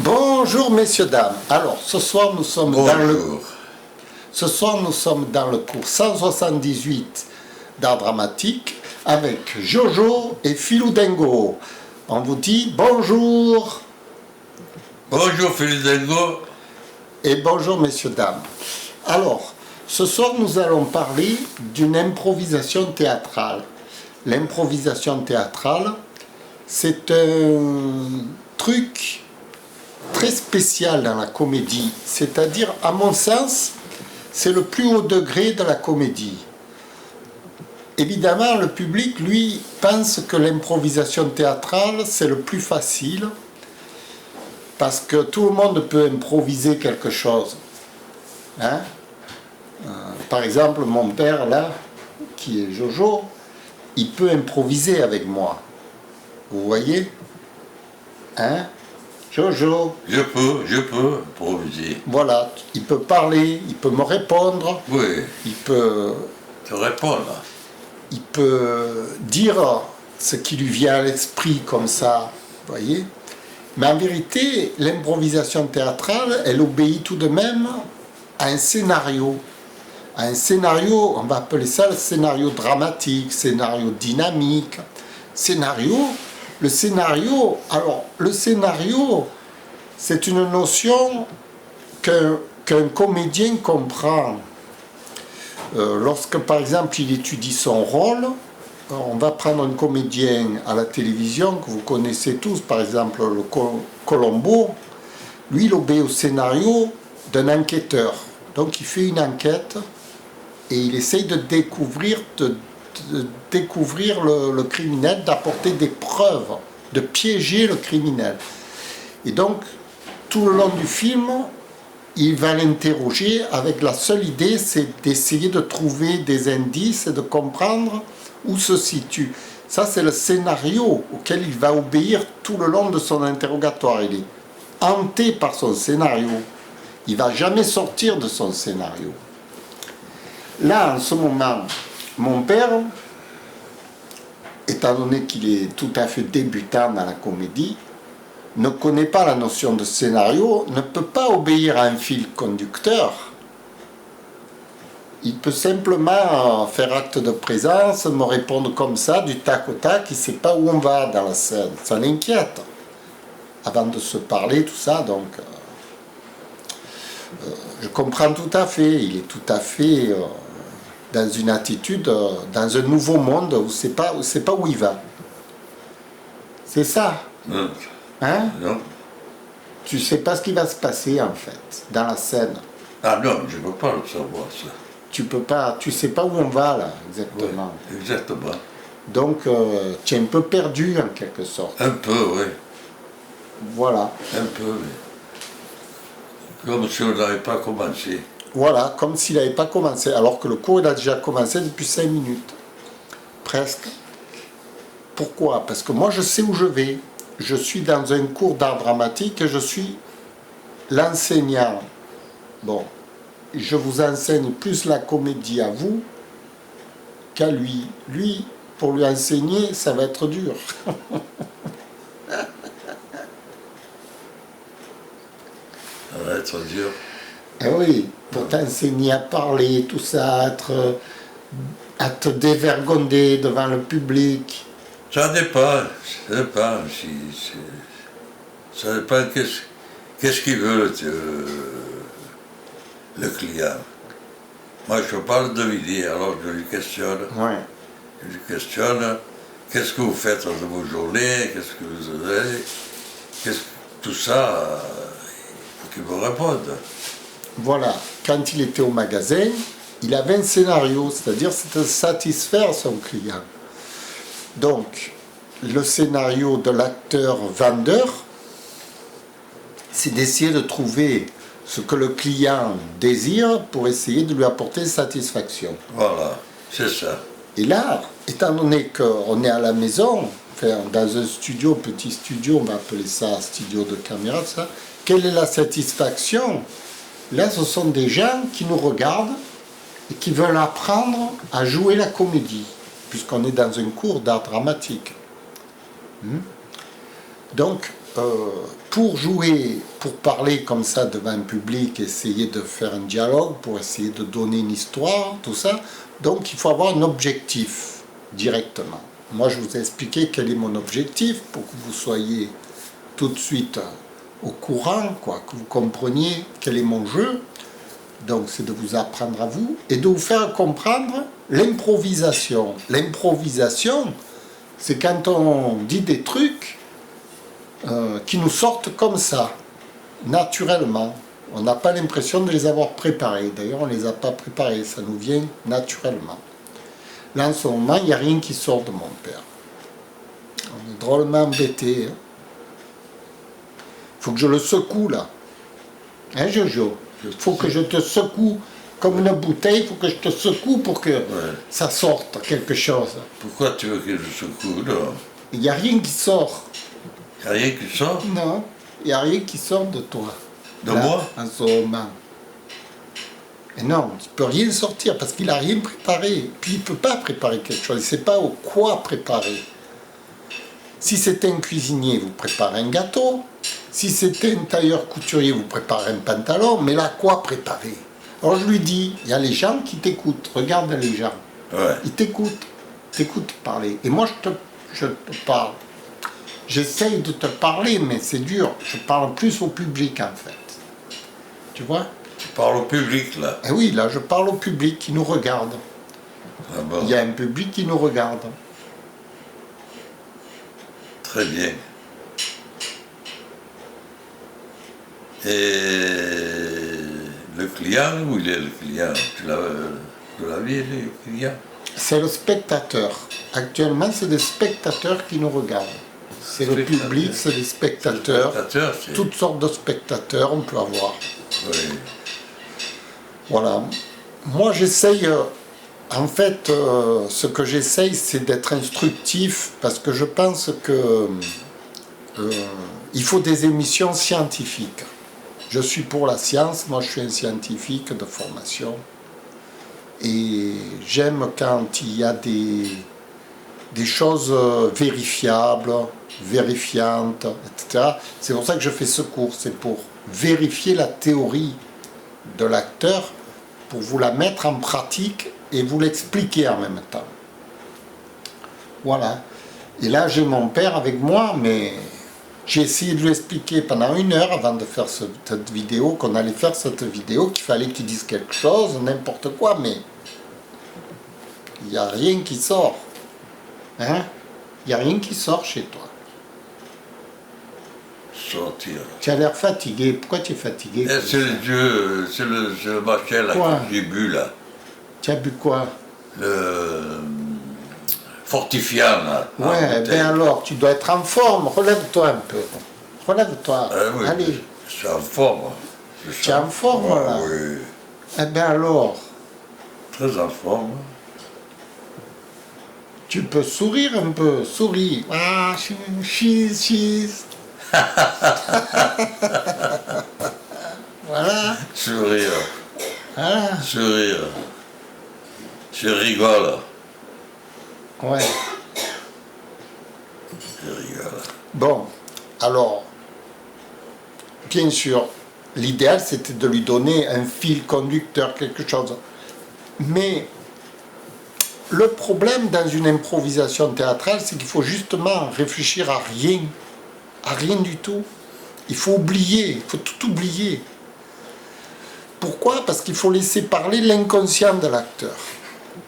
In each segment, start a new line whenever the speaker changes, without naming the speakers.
Bonjour messieurs, dames. Alors, ce soir nous sommes
Bonjour.
nous sommes dans le cours 178 d'art dramatique avec Jojo et Philou Dengo. On vous dit bonjour.
Bonjour Philippe Dengo.
Et bonjour messieurs, dames. Alors, ce soir nous allons parler d'une improvisation théâtrale. L'improvisation théâtrale, c'est un truc très spécial dans la comédie, c'est-à-dire, à mon sens, c'est le plus haut degré de la comédie. Évidemment, le public, lui, pense que l'improvisation théâtrale, c'est le plus facile, parce que tout le monde peut improviser quelque chose. Hein? Par exemple, mon père, là, qui est Jojo, il peut improviser avec moi. Vous voyez? Hein? Jojo.
Je peux improviser.
Voilà, il peut parler, il peut me répondre.
Oui.
Il peut
Te répondre.
Il peut dire ce qui lui vient à l'esprit comme ça, vous voyez. Mais en vérité, l'improvisation théâtrale, elle obéit tout de même à un scénario. À un scénario, on va appeler ça le scénario dramatique, scénario dynamique. Le scénario, c'est une notion qu'un comédien comprend. Lorsque, par exemple, il étudie son rôle, on va prendre un comédien à la télévision que vous connaissez tous, par exemple le Colombo. Lui, il obéit au scénario d'un enquêteur. Donc, il fait une enquête et il essaye de découvrir le criminel, d'apporter des preuves, de piéger le criminel. Et donc, tout le long du film, il va l'interroger avec la seule idée, c'est d'essayer de trouver des indices et de comprendre où se situe. Ça, c'est le scénario auquel il va obéir tout le long de son interrogatoire. Il est hanté par son scénario. Il ne va jamais sortir de son scénario. Là, en ce moment, mon père, étant donné qu'il est tout à fait débutant dans la comédie, ne connaît pas la notion de scénario, ne peut pas obéir à un fil conducteur. Il peut simplement faire acte de présence, me répondre comme ça, du tac au tac, il ne sait pas où on va dans la scène. Ça l'inquiète. Avant de se parler, tout ça, donc... je comprends tout à fait. Il est tout à fait dans une attitude, dans un nouveau monde où il ne sait pas où il va. C'est ça. Hein?
Non.
Tu sais pas ce qui va se passer en fait dans la scène.
Ah non, je ne peux pas le savoir ça.
Tu sais pas où on va là exactement.
Oui, exactement.
Donc tu es un peu perdu en quelque sorte.
Un peu, oui.
Voilà.
Un peu, oui. Comme si on n'avait pas commencé.
Voilà, comme s'il n'avait pas commencé, alors que le cours il a déjà commencé depuis 5 minutes. Presque. Pourquoi? Parce que moi je sais où je vais. Je suis dans un cours d'art dramatique et je suis l'enseignant. Bon, je vous enseigne plus la comédie à vous qu'à lui. Lui, pour lui enseigner, ça va être dur.
Ça va être dur.
Eh oui, pour t'enseigner à parler, tout ça, à te dévergonder devant le public.
Ça dépend. Ça dépend qu'est-ce qu'il veut le client. Moi, je ne peux pas le deviner, alors je lui questionne.
Ouais.
Je lui questionne, qu'est-ce que vous faites de vos journées, qu'est-ce que vous avez, tout ça, il faut qu'il me réponde.
Voilà, quand il était au magasin, il avait un scénario, c'est-à-dire c'était de satisfaire son client. Donc, le scénario de l'acteur vendeur, c'est d'essayer de trouver ce que le client désire pour essayer de lui apporter satisfaction.
Voilà, c'est ça.
Et là, étant donné qu'on est à la maison, enfin, dans un studio, petit studio, on va appeler ça studio de caméra, ça, quelle est la satisfaction? Là, ce sont des gens qui nous regardent et qui veulent apprendre à jouer la comédie, puisqu'on est dans un cours d'art dramatique. Donc, pour jouer, pour parler comme ça devant un public, essayer de faire un dialogue, pour essayer de donner une histoire, tout ça, donc il faut avoir un objectif directement. Moi, je vous ai expliqué quel est mon objectif pour que vous soyez tout de suite au courant, quoi, que vous compreniez quel est mon jeu. Donc, c'est de vous apprendre à vous et de vous faire comprendre l'improvisation. L'improvisation, c'est quand on dit des trucs qui nous sortent comme ça, naturellement. On n'a pas l'impression de les avoir préparés. D'ailleurs, on ne les a pas préparés, ça nous vient naturellement. Là, en ce moment, il n'y a rien qui sort de mon père. On est drôlement embêtés. Il faut que je le secoue, là. Hein, Jojo? Il faut que je te secoue comme une bouteille, il faut que je te secoue pour que ça sorte quelque chose.
Pourquoi tu veux que je secoue là?
Il n'y a rien qui sort.
Il n'y a rien qui sort?
Non, il n'y a rien qui sort de toi.
De
là,
moi?
En ce moment. Et non, il ne peut rien sortir parce qu'il n'a rien préparé. Puis il ne peut pas préparer quelque chose, il ne sait pas au quoi préparer. Si c'était un cuisinier, vous préparez un gâteau. Si c'était un tailleur couturier, vous préparez un pantalon. Mais là, quoi préparer? Alors je lui dis, il y a les gens qui t'écoutent. Regarde les gens.
Ouais.
Ils t'écoutent parler. Et moi, je te parle. J'essaye de te parler, mais c'est dur. Je parle plus au public, en fait. Tu vois?
Tu parles au public, là.
Eh oui, là, je parle au public qui nous regarde.
Ah bon.
Il y a un public qui nous regarde.
Très bien. Et le client, où il est le client? Tu l'as vu, le client?
C'est le spectateur. Actuellement, c'est des spectateurs qui nous regardent. C'est le
Spectateur.
public, c'est des spectateurs.
Spectateur, c'est...
Toutes sortes de spectateurs, on peut avoir.
Oui.
Voilà. Moi, j'essaye... en fait, ce que j'essaye, c'est d'être instructif, parce que je pense que il faut des émissions scientifiques. Je suis pour la science, moi je suis un scientifique de formation. Et j'aime quand il y a des choses vérifiables, vérifiantes, etc. C'est pour ça que je fais ce cours, c'est pour vérifier la théorie de l'acteur, pour vous la mettre en pratique et vous l'expliquer en même temps. Voilà. Et là, j'ai mon père avec moi, mais j'ai essayé de lui expliquer pendant 1 heure avant de faire cette vidéo, qu'on allait faire cette vidéo, qu'il fallait qu'il dise quelque chose, n'importe quoi, mais il n'y a rien qui sort. Hein? Il n'y a rien qui sort chez toi.
Sortir.
Tu as l'air fatigué. Pourquoi tu es fatigué?
Eh, c'est le dieu, c'est le machin là
Quoi?
que j'ai bu là.
Tu as bu quoi?
Le fortifiant là.
Ouais, ben alors, tu dois être en forme. Relève-toi un peu. Relève-toi.
Oui,
Allez.
je suis en forme.
Tu es en forme là?
Oui,
Eh bien alors,
très en forme.
tu peux sourire un peu. Souris. Ah, cheese. Voilà.
Sourire,
Ah,
sourire. Je rigole.
ouais.
Je rigole.
Bon, alors, bien sûr, l'idéal c'était de lui donner un fil conducteur, quelque chose. Mais le problème dans une improvisation théâtrale, c'est qu'il faut justement réfléchir à rien du tout. Il faut oublier, il faut tout oublier. Pourquoi? Parce qu'il faut laisser parler l'inconscient de l'acteur.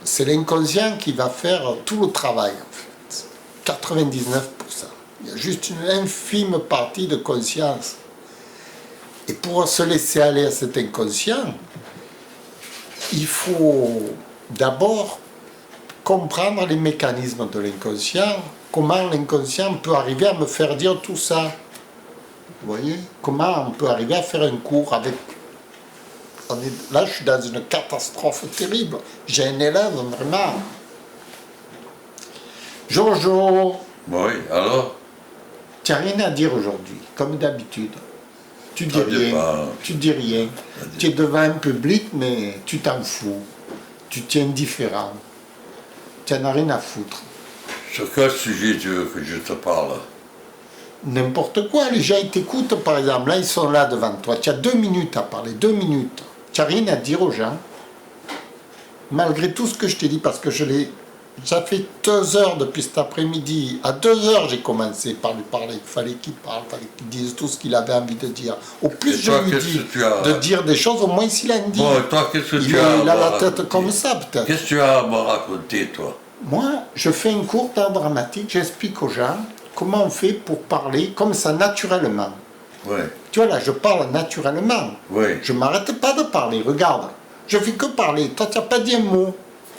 C'est l'inconscient qui va faire tout le travail, en fait. 99%. Il y a juste une infime partie de conscience. Et pour se laisser aller à cet inconscient, il faut d'abord comprendre les mécanismes de l'inconscient, comment l'inconscient peut arriver à me faire dire tout ça. Vous voyez? Comment on peut arriver à faire un cours avec... Là, je suis dans une catastrophe terrible. J'ai un élève vraiment... Jojo,
Oui, alors?
tu n'as rien à dire aujourd'hui, comme d'habitude. Tu dis
Ça
rien.
dépend.
Tu dis rien. Tu es devant un public, mais tu t'en fous. Tu t'es indifférent. Tu n'en as rien à foutre.
Sur quel sujet tu veux que je te parle?
n'importe quoi. Les gens, ils t'écoutent, par exemple. Là, ils sont là devant toi. Tu as 2 minutes à parler, 2 minutes. Tu n'as rien à dire aux gens. Malgré tout ce que je t'ai dit, parce que ça fait 2 heures depuis cet après-midi. À 2 heures, j'ai commencé par lui parler. Il fallait qu'il parle, il fallait qu'il dise tout ce qu'il avait envie de dire. Au plus je lui dis de dire des choses, au moins s'il a une dit.
Bon, et toi, qu'est-ce que
il a la tête comme ça, peut-être.
Qu'est-ce que tu as à me raconter, toi?
Moi, je fais un cours d'art dramatique, j'explique aux gens comment on fait pour parler comme ça, naturellement.
Oui.
Tu vois, là, je parle naturellement.
Oui.
Je ne m'arrête pas de parler, regarde. Je fais que parler. Toi, tu n'as pas dit un mot.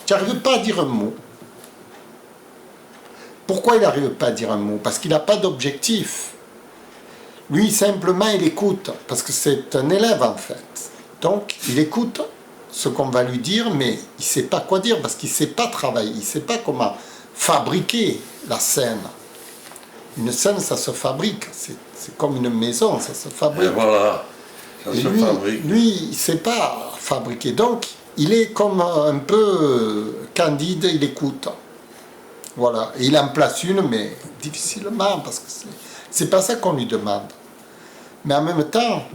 Tu n'arrives pas à dire un mot. Pourquoi il n'arrive pas à dire un mot? Parce qu'il n'a pas d'objectif. Lui, simplement, il écoute. Parce que c'est un élève, en fait. Donc, il écoute ce qu'on va lui dire, mais il ne sait pas quoi dire, parce qu'il ne sait pas travailler. Il ne sait pas comment fabriquer la scène. Une scène, ça se fabrique. C'est comme une maison, ça se fabrique.
Et voilà, ça
Et
se
lui,
fabrique.
lui, il ne sait pas fabriquer. Donc, il est comme un peu candide, il écoute. Voilà. Et il en place une, mais difficilement, parce que c'est pas ça qu'on lui demande. Mais en même temps,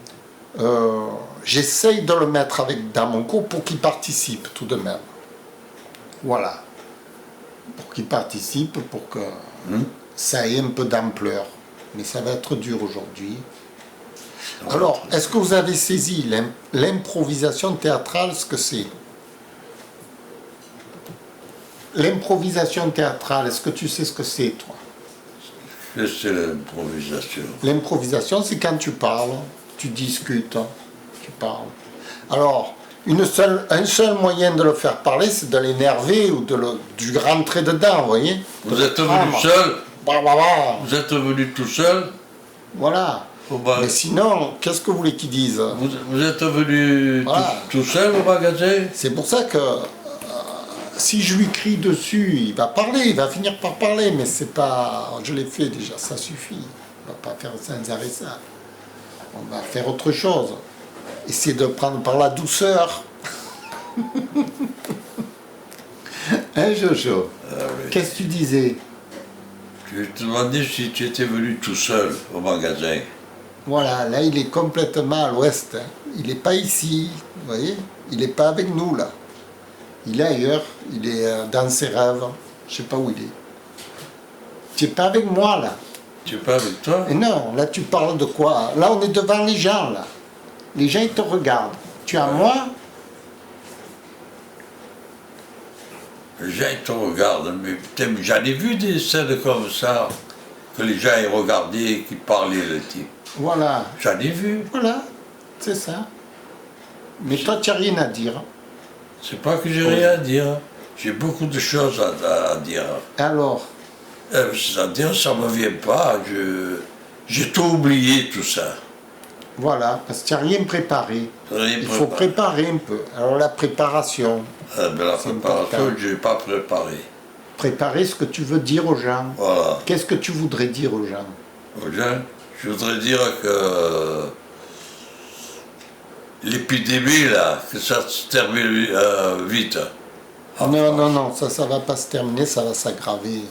j'essaye de le mettre dans mon cours pour qu'il participe tout de même. Voilà. Pour qu'il participe, pour que ça ait un peu d'ampleur. Mais ça va être dur aujourd'hui. Alors, est-ce que vous avez saisi l'improvisation théâtrale, ce que c'est? L'improvisation théâtrale, est-ce que tu sais ce que c'est, toi?
Qu'est-ce que c'est l'improvisation?
L'improvisation, c'est quand tu parles, tu discutes, tu parles. Alors, un seul moyen de le faire parler, c'est de l'énerver ou du rentrer dedans, vous voyez?
Vous êtes venu seul?
Bah, bah, bah.
Vous êtes venu tout seul?
Voilà.
Oh, bah,
mais sinon, qu'est-ce que vous voulez qu'ils disent?
vous êtes venu tout seul au magasin?
C'est pour ça que si je lui crie dessus, il va parler, il va finir par parler, mais c'est pas... Je l'ai fait déjà, ça suffit. On va pas faire sans arrêt ça. On va faire autre chose. Essayer de prendre par la douceur. Hein, Jojo?
Ah, oui.
Qu'est-ce que tu disais?
Je te demandais si tu étais venu tout seul au magasin.
Voilà, là il est complètement à l'ouest. Hein. Il n'est pas ici, vous voyez? Il n'est pas avec nous là. Il est ailleurs, il est dans ses rêves. Je ne sais pas où il est. Tu n'es pas avec moi là.
Tu n'es pas avec toi?
Et non, là tu parles de quoi? Là on est devant les gens là. Les gens ils te regardent. Tu es à moi?
Les gens ils te regardent, mais putain, j'en ai vu des scènes comme ça, que les gens ils regardaient, qui parlaient le type.
Voilà.
J'en ai vu.
Voilà, c'est ça. Mais toi tu n'as rien à dire.
C'est pas que j'ai rien à dire. J'ai beaucoup de choses à dire.
Alors?
C'est-à-dire, ça ne me vient pas. J'ai tout oublié, tout ça.
Voilà, parce que tu n'as rien préparé.
Rien
Il faut préparer un peu. Alors la préparation.
Ah, ben, la préparation, je n'ai pas préparé.
Préparer ce que tu veux dire aux gens.
Voilà.
Qu'est-ce que tu voudrais dire aux gens?
Aux gens, je voudrais dire que l'épidémie, là, que ça se termine vite.
Non, non, non, ça ne va pas se terminer, ça va s'aggraver.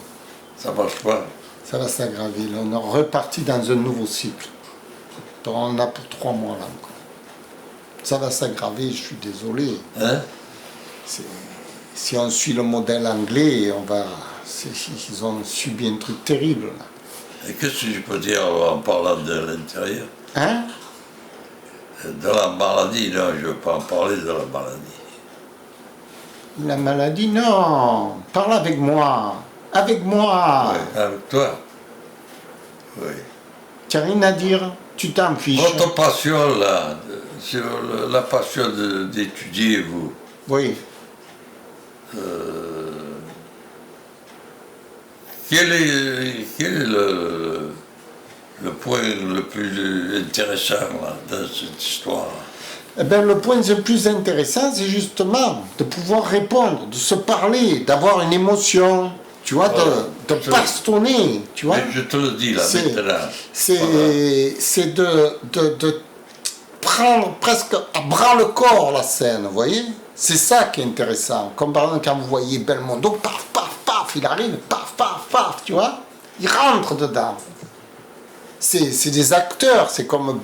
Ça marche pas.
Ça va s'aggraver. Là, on est reparti dans un nouveau cycle. On a pour 3 mois là encore. Ça va s'aggraver, je suis désolé.
Hein?
Si on suit le modèle anglais, ils ont subi un truc terrible. Là.
Et qu'est-ce que je peux dire en parlant de l'intérieur?
Hein?
De la maladie, non, je ne veux pas en parler de la maladie.
La maladie, non. Parle avec moi. Avec moi.
Oui, avec toi. Oui.
Tu n'as rien à dire. Tu t'en fiches.
Votre passion, là, c'est la passion d'étudier, vous.
Oui.
Quel est le point le plus intéressant là, dans cette histoire?
Eh bien, le point le plus intéressant, c'est justement de pouvoir répondre, de se parler, d'avoir une émotion, tu vois, de bastonner, tu vois.
Mais je te le dis là, maintenant.
C'est de prendre presque à bras le corps la scène, vous voyez? C'est ça qui est intéressant. Comme par exemple quand vous voyez Belmondo, paf, paf, paf, il arrive, paf, paf, paf, tu vois? Il rentre dedans. c'est des acteurs, c'est comme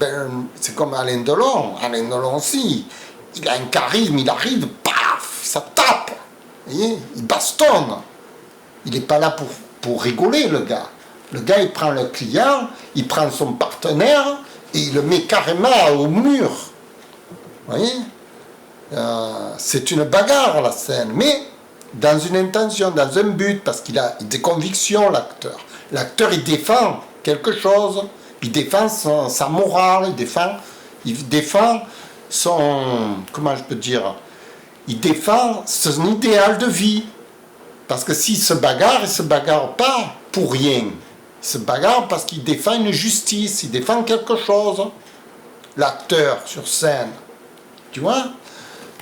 Alain Delon. Alain Delon aussi, il a un charisme, il arrive, paf, ça tape. Vous voyez, il bastonne. Il n'est pas là pour rigoler, le gars. Le gars, il prend le client, il prend son partenaire et il le met carrément au mur. Vous voyez, c'est une bagarre, la scène, mais dans une intention, dans un but, parce qu'il a des convictions, l'acteur. L'acteur, il défend quelque chose, il défend sa morale, il défend son, comment je peux dire, il défend son idéal de vie. Parce que s'il se bagarre pas pour rien. Il se bagarre parce qu'il défend une justice, il défend quelque chose. L'acteur sur scène. Tu vois?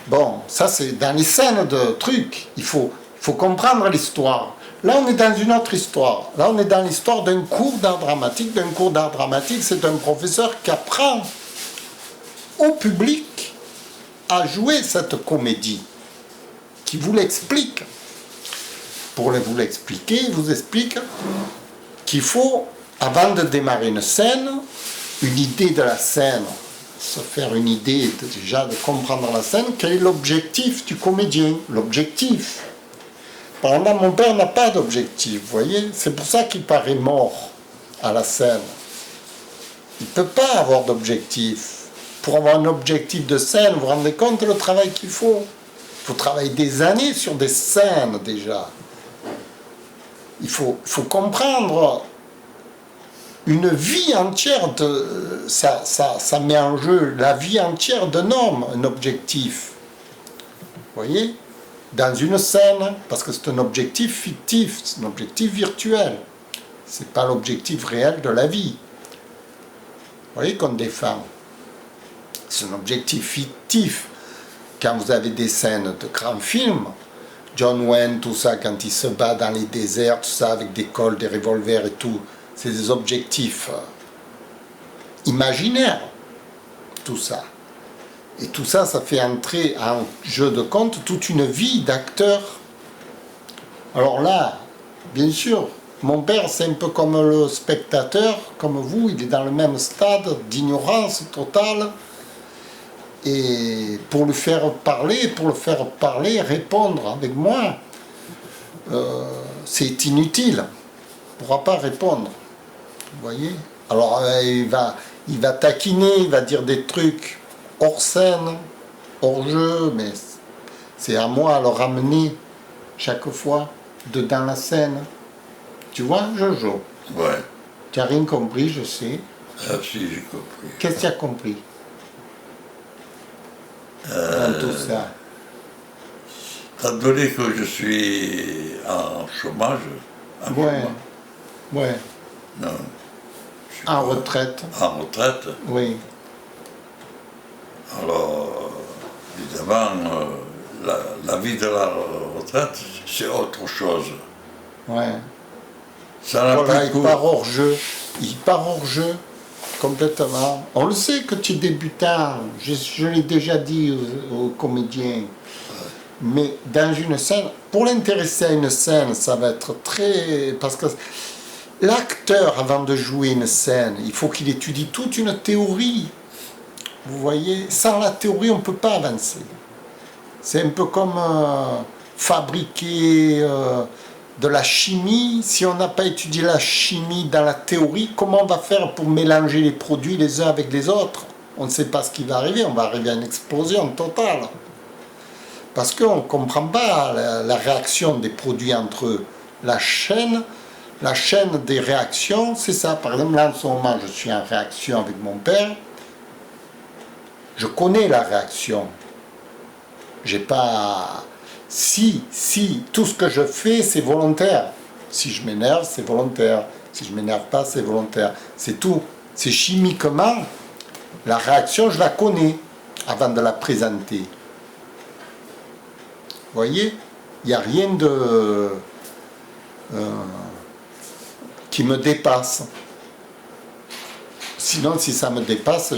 Bon, ça c'est dans les scènes de trucs. Il faut comprendre l'histoire. Là, on est dans une autre histoire. Là, on est dans l'histoire d'un cours d'art dramatique. D'un cours d'art dramatique, c'est un professeur qui apprend au public à jouer cette comédie, qui vous l'explique. Pour vous l'expliquer, il vous explique qu'il faut, avant de démarrer une scène, une idée de la scène, se faire une idée déjà de comprendre la scène, quel est l'objectif du comédien, l'objectif. Par exemple, mon père n'a pas d'objectif, vous voyez, c'est pour ça qu'il paraît mort à la scène. Il ne peut pas avoir d'objectif. Pour avoir un objectif de scène, vous vous rendez compte le travail qu'il faut. Il faut travailler des années sur des scènes déjà. Il faut comprendre une vie entière, ça met en jeu la vie entière d'un homme, un objectif. Vous voyez? Dans une scène, parce que c'est un objectif fictif, c'est un objectif virtuel. Ce n'est pas l'objectif réel de la vie. Vous voyez qu'on défend. C'est un objectif fictif. Quand vous avez des scènes de grands films, John Wayne, tout ça, quand il se bat dans les déserts, tout ça, avec des cols, des revolvers et tout, c'est des objectifs imaginaires, tout ça. Et tout ça, ça fait entrer en jeu de compte toute une vie d'acteur. Alors là, bien sûr, mon père, c'est un peu comme le spectateur, comme vous, il est dans le même stade d'ignorance totale. Et pour le faire parler, répondre avec moi, c'est inutile. Il ne pourra pas répondre. Vous voyez? Alors il va taquiner, il va dire des trucs hors scène, hors jeu, mais c'est à moi à le ramener chaque fois dans la scène. Tu vois, Jojo?
Ouais.
Tu n'as rien compris, je sais.
Ah si, j'ai compris.
Qu'est-ce que tu as compris dans tout ça?
Étant donné que je suis en chômage,
Ouais.
non,
En retraite.
En retraite,
Oui.
alors évidemment, la vie de la retraite, c'est autre chose.
Ouais.
Ça n'a
Voilà,
plus
il
cours.
part hors jeu. Il part hors jeu complètement. On le sait que tu es débutant. Je l'ai déjà dit aux comédiens. Mais dans une scène, pour l'intéresser à une scène, ça va être très... Parce que l'acteur, avant de jouer une scène, il faut qu'il étudie toute une théorie. Vous voyez, sans la théorie, on ne peut pas avancer. C'est un peu comme fabriquer de la chimie. Si on n'a pas étudié la chimie dans la théorie, comment on va faire pour mélanger les produits les uns avec les autres? On ne sait pas ce qui va arriver, on va arriver à une explosion totale. Parce qu'on ne comprend pas la réaction des produits entre eux. La chaîne des réactions, c'est ça. Par exemple, là en ce moment, je suis en réaction avec mon père. Je connais la réaction. J'ai pas... Si, tout ce que je fais, c'est volontaire. Si je m'énerve, c'est volontaire. Si je m'énerve pas, c'est volontaire. C'est tout. C'est chimiquement. La réaction, je la connais avant de la présenter. Vous voyez, il n'y a rien qui me dépasse. Sinon, si ça me dépasse,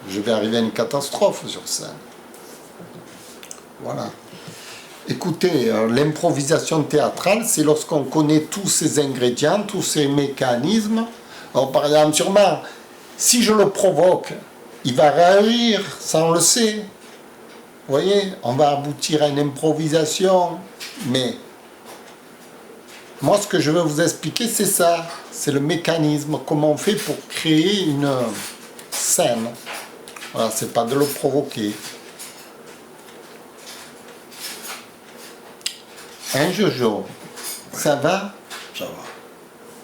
je vais arriver à une catastrophe sur scène. Voilà. Écoutez, l'improvisation théâtrale, c'est lorsqu'on connaît tous ces ingrédients, tous ces mécanismes, Alors, par exemple, sûrement, si je le provoque, il va réagir, ça on le sait. Vous voyez, on va aboutir à une improvisation, mais moi ce que je veux vous expliquer c'est ça, c'est le mécanisme, comment on fait pour créer une scène. Voilà, c'est pas de le provoquer. Hein Jojo, ça va?
Ça va.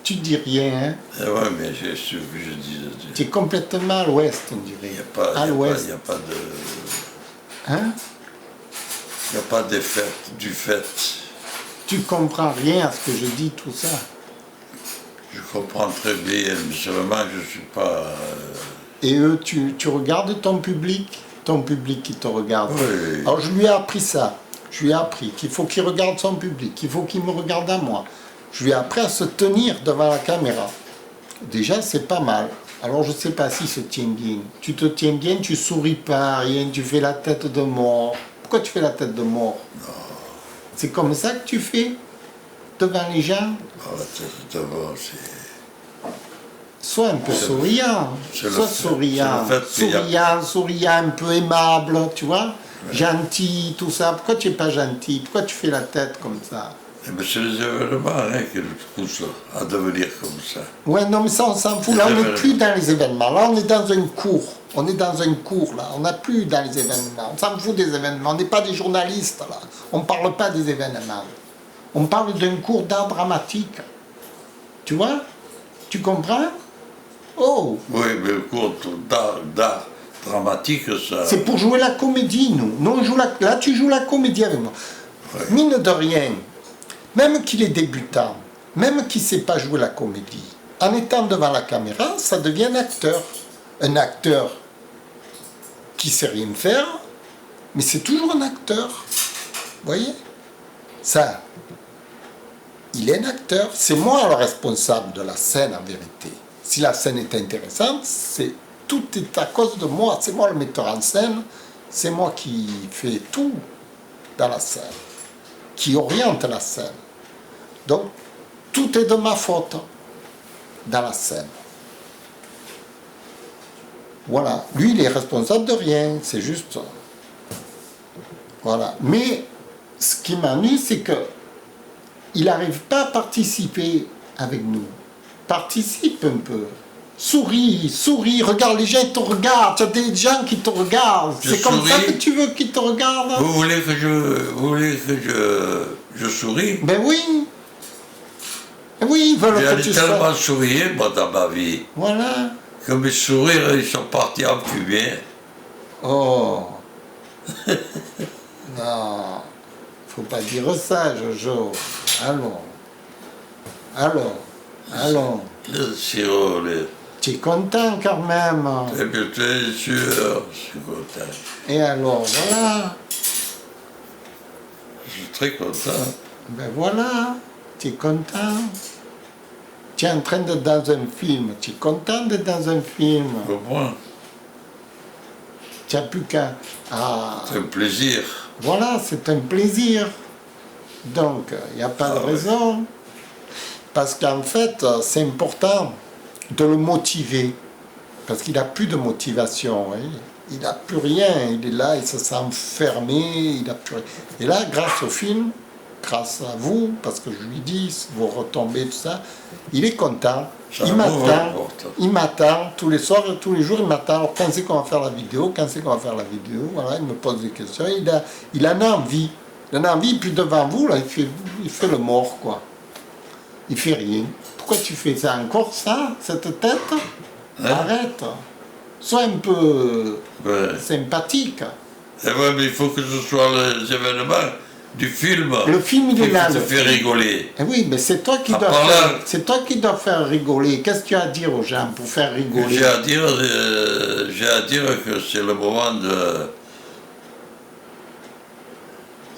Tu dis rien, hein?
Eh ouais, mais c'est ce que je dis.
Tu es complètement à l'ouest, on dirait.
Il n'y a pas,
à l'ouest.
il y a pas de...
Hein?
Il n'y a pas d'effet, du fait.
Tu comprends rien à ce que je dis, tout ça.
Je comprends très bien, mais seulement je ne suis pas...
Et eux, tu regardes ton public qui te regarde.
Oui.
Alors je lui ai appris ça. Je lui ai appris qu'il faut qu'il regarde son public, qu'il faut qu'il me regarde à moi. Je lui ai appris à se tenir devant la caméra. Déjà, c'est pas mal. Alors je ne sais pas s'il se tient bien. Tu te tiens bien, tu souris pas, rien, tu fais la tête de mort. Pourquoi tu fais la tête de mort?
Non.
C'est comme ça que tu fais devant les gens?
Oh, la tête de mort, c'est...
Sois un peu souriant, sois souriant, souriant, un peu aimable, tu vois, gentil, tout ça. Pourquoi tu n'es pas gentil? Pourquoi tu fais la tête comme ça?
Eh ben, c'est les événements qui nous poussent à devenir comme ça.
Ouais, non, mais ça, on s'en fout. Là, on n'est plus dans les événements. Là, on est dans une cour. On est dans une cour, là. On n'est plus dans les événements. On s'en fout des événements. On n'est pas des journalistes, là. On ne parle pas des événements. On parle d'un cours d'art dramatique. Tu vois? Tu comprends? Oh!
Oui, mais le cours d'art dramatique, ça...
C'est pour jouer la comédie, nous. Nous, on joue là, tu joues la comédie avec moi.
Ouais.
Mine de rien, même qu'il est débutant, même qu'il ne sait pas jouer la comédie, en étant devant la caméra, ça devient un acteur. Un acteur qui ne sait rien faire, mais c'est toujours un acteur. Vous voyez? Ça, il est un acteur. C'est moi le responsable de la scène, en vérité. Si la scène est intéressante, tout est à cause de moi. C'est moi le metteur en scène. C'est moi qui fais tout dans la scène, qui oriente la scène. Donc, tout est de ma faute dans la scène. Voilà. Lui, il est responsable de rien. C'est juste... Voilà. Mais, ce qui m'ennuie, c'est que il n'arrive pas à participer avec nous. Participe un peu. Souris, souris, regarde, les gens ils te regardent, tu as des gens qui te regardent. C'est comme ça que tu veux qu'ils te regardent?
Vous voulez que je souris?
Ben oui. Oui, ils veulent que tu
J'ai tellement
sois...
souri, moi, dans ma vie,
Voilà.
que mes sourires, ils sont partis en fumée.
Oh. Non. Faut pas dire ça, Jojo. Allons. Allons. Allons.
Le sirop,
Tu es content quand même.
et bien, tu es sûr, je suis content.
Et alors, voilà.
Je suis très content.
Ben voilà. Tu es content. Tu es en train d'être dans un film. Tu es content d'être dans un film.
Pour moi,
Tu n'as plus qu'à... Ah,
c'est un plaisir.
voilà, c'est un plaisir. Donc, il n'y a pas de raison. Parce qu'en fait, c'est important de le motiver. Parce qu'il n'a plus de motivation. Hein. Il n'a plus rien. Il est là, il se sent fermé. Il n'a plus rien. Et là, grâce au film, grâce à vous, parce que je lui dis, vos retombées, tout ça, il est content.
Ça
Il
m'ouvre la
m'attend.
porte.
Il m'attend tous les soirs et tous les jours. Il m'attend. Alors, quand c'est qu'on va faire la vidéo? Quand c'est qu'on va faire la vidéo? Voilà, il me pose des questions. Il en a envie. Il en a envie. Puis devant vous, là, il fait le mort, quoi. Il fait rien. Pourquoi tu fais ça encore, ça, cette tête?
Hein?
Arrête. Sois un peu
Ouais.
sympathique.
Et ouais, mais il faut que ce soit les événements du film.
Le film, il est là.
Qui te
le
fait
film.
rigoler.
Eh oui, mais c'est toi qui
À
dois
part
faire.
là-
C'est toi qui dois faire rigoler. Qu'est-ce que tu as à dire aux gens pour faire rigoler?
J'ai à dire que c'est le moment de...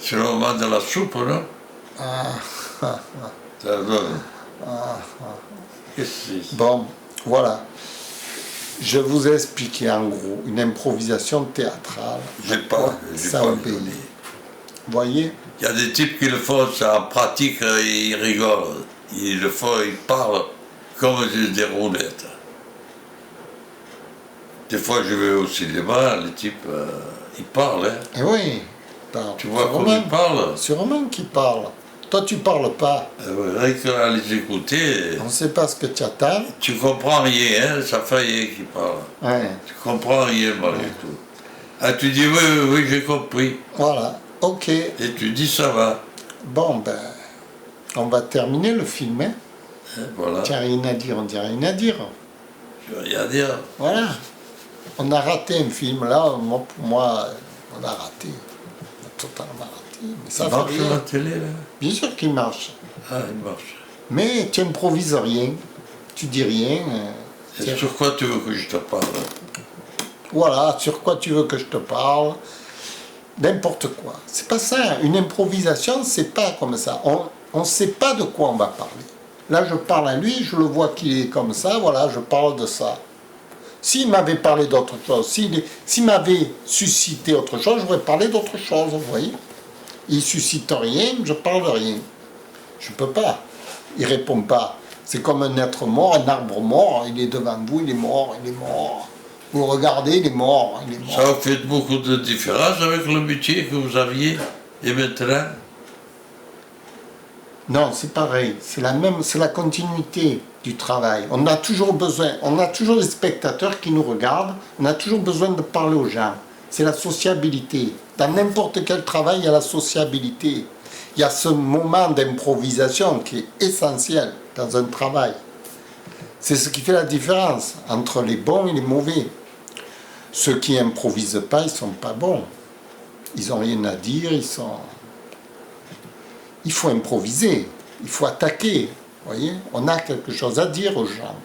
C'est le moment de la soupe, non?
Ah,
Ça donne. Qu'est-ce que c'est?
bon, voilà. Je vous ai expliqué en gros une improvisation théâtrale.
J'ai pas
Ça obéit.
rigolé.
Vous voyez?
Il y a des types qui le font, ça en pratique, ils rigolent. Ils le font, ils parlent, comme des roulettes. Des fois, je vais au cinéma, les types, ils parlent. Hein.
Et oui, parle.
Tu vois comment ils parlent?
Sûrement qu'ils parlent. Toi, tu parles pas.
Rien qu'à les écouter,
On ne sait pas ce que tu attends.
tu comprends rien, hein, ça fait rien qu'ils parlent.
Ouais.
Tu comprends rien malgré tout. Ah, tu dis oui, oui, oui, j'ai compris.
Voilà, ok.
Et tu dis ça va.
Bon, ben, on va terminer le film. Hein.
Voilà.
Tu n'as rien à dire, on dit rien à dire.
Je veux rien dire.
Voilà. On a raté un film, là, moi, pour moi, on a raté. On a totalement raté. Mais ça
Ça
fait
marche
rien.
sur la télé, là?
Bien sûr qu'il marche.
Ah, il marche.
Mais tu improvises rien. Tu dis rien.
Et sur quoi tu veux que je te parle?
Voilà, sur quoi tu veux que je te parle. N'importe quoi. C'est pas ça. Une improvisation, c'est pas comme ça. On ne sait pas de quoi on va parler. Là, je parle à lui, je le vois qu'il est comme ça, voilà, je parle de ça. S'il m'avait parlé d'autre chose, s'il m'avait suscité autre chose, j'aurais parlé d'autre chose, vous voyez. Il suscite rien, je parle de rien. Je peux pas. Il répond pas. C'est comme un être mort, un arbre mort, il est devant vous, il est mort, il est mort. Vous le regardez, il est mort, il est mort.
Ça fait beaucoup de différence avec le métier que vous aviez et maintenant?
Non, c'est pareil, c'est la continuité du travail. On a toujours besoin, on a toujours des spectateurs qui nous regardent, on a toujours besoin de parler aux gens. C'est la sociabilité. Dans n'importe quel travail, il y a la sociabilité. Il y a ce moment d'improvisation qui est essentiel dans un travail. C'est ce qui fait la différence entre les bons et les mauvais. Ceux qui n'improvisent pas, ils ne sont pas bons. Ils n'ont rien à dire, il faut improviser, il faut attaquer. Voyez, on a quelque chose à dire aux gens.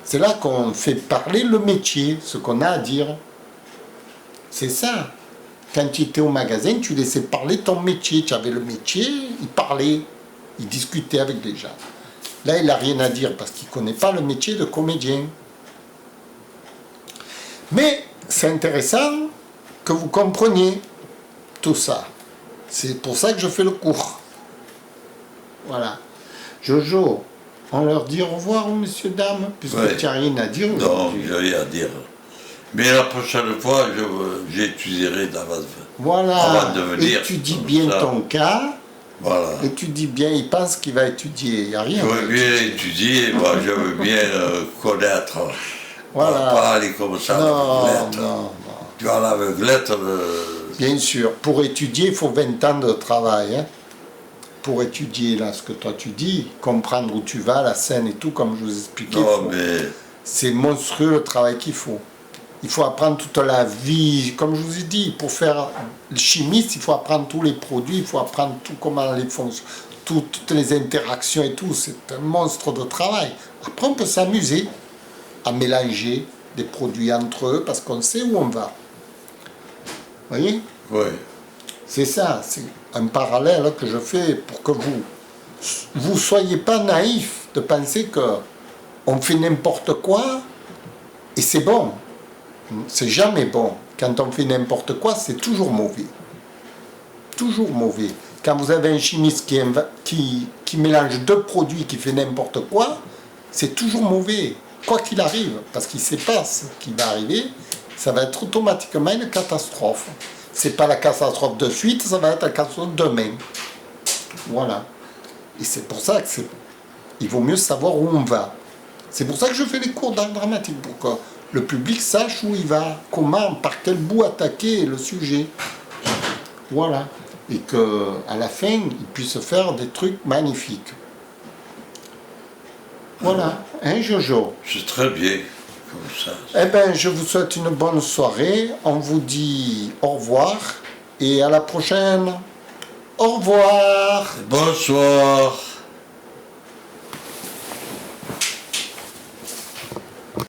C'est là qu'on fait parler le métier, ce qu'on a à dire. C'est ça. Quand tu étais au magasin, tu laissais parler ton métier. Tu avais le métier, il parlait, il discutait avec les gens. Là, il n'a rien à dire parce qu'il ne connaît pas le métier de comédien. Mais c'est intéressant que vous compreniez tout ça. C'est pour ça que je fais le cours. Voilà. Jojo, on leur dit au revoir, messieurs, dames, puisque
Ouais.
tu n'as rien à dire
Non,
aujourd'hui.
j'ai rien à dire. Mais la prochaine fois, j'étudierai d'avance.
Voilà.
Avant de venir,
Étudie
comme
bien
ça.
ton cas.
Voilà.
Étudie bien, il pense qu'il va étudier. Il n'y a rien.
Je veux bien étudier, moi je veux bien connaître.
Voilà.
Pas aller comme ça à
Non,
l'aveuglette.
non.
Tu vas à l'aveuglette.
Bien sûr, pour étudier, il faut 20 ans de travail. Hein. Pour étudier là ce que toi tu dis, comprendre où tu vas, la scène et tout, comme je vous expliquais,
Non, mais
c'est monstrueux le travail qu'il faut. Il faut apprendre toute la vie, comme je vous ai dit, pour faire le chimiste, il faut apprendre tous les produits, il faut apprendre tout comment les fonctions, toutes les interactions et tout. C'est un monstre de travail. Après, on peut s'amuser à mélanger des produits entre eux parce qu'on sait où on va. Vous voyez?
oui.
C'est ça, c'est un parallèle que je fais pour que vous soyez pas naïfs de penser que on fait n'importe quoi et c'est bon. C'est jamais bon. Quand on fait n'importe quoi, c'est toujours mauvais. Toujours mauvais. Quand vous avez un chimiste qui mélange deux produits, qui fait n'importe quoi, c'est toujours mauvais. Quoi qu'il arrive, parce qu'il ne sait pas ce qui va arriver, ça va être automatiquement une catastrophe. C'est pas la catastrophe de suite, ça va être la catastrophe demain. Voilà. Et c'est pour ça qu'il vaut mieux savoir où on va. C'est pour ça que je fais les cours d'art dramatique, pour que le public sache où il va, comment, par quel bout attaquer le sujet. Voilà. Et qu'à la fin, il puisse faire des trucs magnifiques. Voilà. Hein, Jojo?
C'est très bien, comme ça.
Eh bien, je vous souhaite une bonne soirée. On vous dit au revoir et à la prochaine. Au revoir.
Bonsoir.